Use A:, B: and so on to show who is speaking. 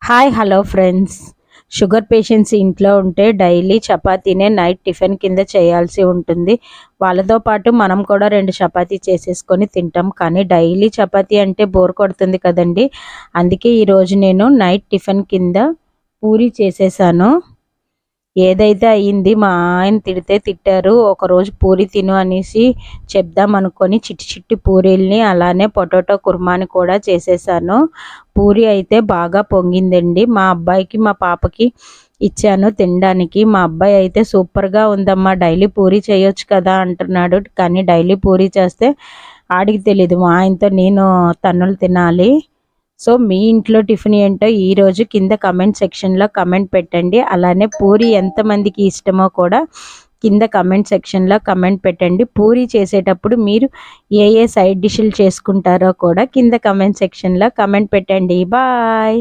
A: Hi hello friends. Sugar patients ఇంట్లో ఉంటే daily చపాతీనే night tiffin కింద చేయాల్సి ఉంటుంది. వాళ్ళతో పాటు మనం కూడా 2 చపాతీ చేసేసుకొని తింటాం. కానీ డైలీ చపాతీ అంటే బోర్ కొడుతుంది కదండీ! అందుకే ఈరోజు నేను నైట్ టిఫిన్ కింద పూరి చేసేసాను. ఏదైతే అయింది, మా ఆయన తిట్టారు. ఒకరోజు పూరి తిను అనేసి చెప్దాం అనుకొని చిట్టి చిట్టి పూరీల్ని అలానే పొటాటో కుర్మాని కూడా చేసేసాను. పూరి అయితే బాగా పొంగిందండి. మా అబ్బాయికి మా పాపకి ఇచ్చాను తినడానికి. మా అబ్బాయి అయితే సూపర్గా ఉందమ్మా, డైలీ పూరి చేయొచ్చు కదా అంటున్నాడు. కానీ డైలీ పూరి చేస్తే ఆడికి తెలీదు, మా ఆయనతో నేను తన్నులు తినాలి. సో మీ ఇంట్లో టిఫిన్ ఏంటో ఈరోజు కింద కమెంట్ సెక్షన్లో కమెంట్ పెట్టండి. అలానే పూరి ఎంతమందికి ఇష్టమో కూడా కింద కమెంట్ సెక్షన్లో కమెంట్ పెట్టండి. పూరి చేసేటప్పుడు మీరు ఏ సైడ్ డిష్లు చేసుకుంటారో కూడా కింద కమెంట్ సెక్షన్లో కమెంట్ పెట్టండి. బాయ్.